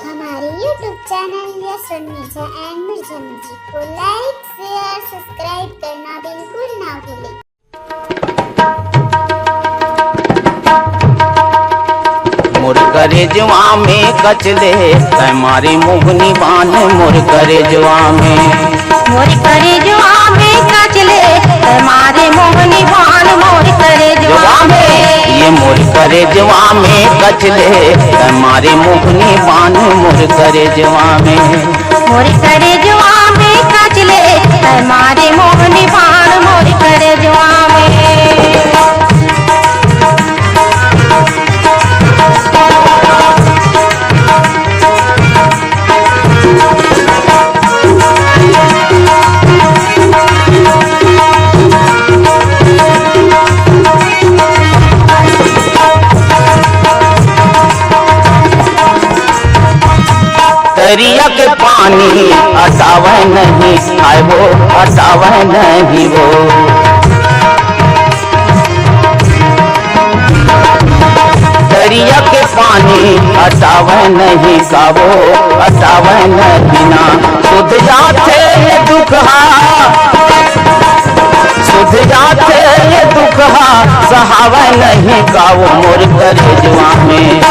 हमारे YouTube channel yes Mirza and Mirza music को like share subscribe करना बिल्कुल ना भूलें। मोर करे जवा में कचले हमारी मोहनी बान मोर करे जवा में मोर करे जवा में कचले हमारे मोहनी बान मोर करे जवा में ये मोर करे जवा में कचले हमारे मोहनी बान मोर करे जवा में मोर करे जवा में कचले हमारे मोहनी बान मोर करे जवा में। दरिया के पानी हटावे नहीं आए वो हटावे नहीं वो दरिया के पानी हटावे नहीं का वो हटावे नहीं ना सुध जाते ये दुखहा सुध जाते ये दुखहा सहावे नहीं का वो मोर करे जवा में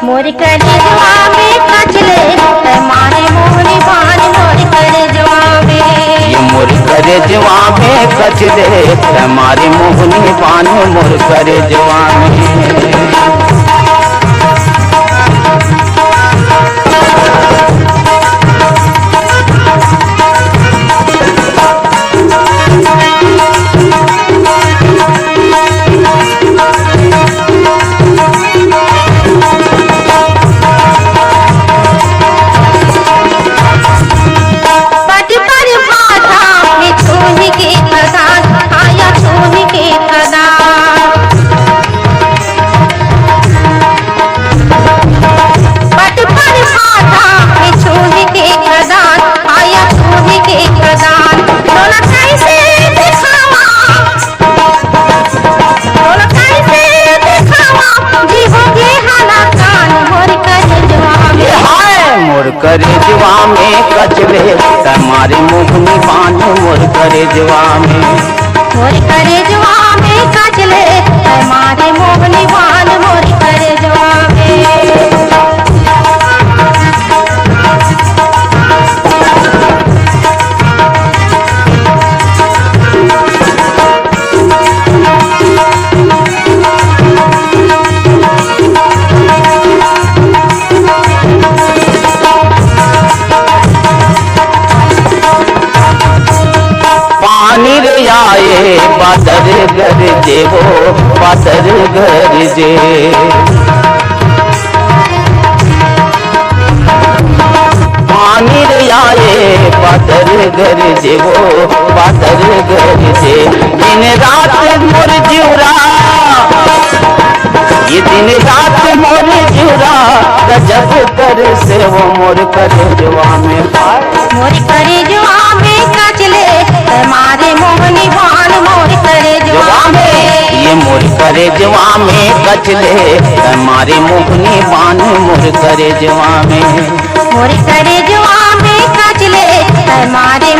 मोर करे जवा में कचले हमारे मोहनी बान मोर करे जवा में ये मोर करे जवा में कचले हमारे मोहनी बान मोर करे जवा में। करे जवा में कचले हमारे मोहनी बान मोर करे जवा में मोर करे जवा में कचले हमारे मोहनी बान मोर करे जवा में। पानी रे आए बादर गरजे वो बादर गरजे पानी रे आए बादर गरजे वो बादर गरजे दिन रात मोर जिउरा ये दिन रात मोर जिउरा गजब कर से वो मोर करे जवा में मोर करे जवा में कचले हमारे मोहनी बान मोर करे जवा में ये मोर करे जवा में कचले हमारे मोहनी बान मोर करे जवा में मोर करे जवा में कचले हमारे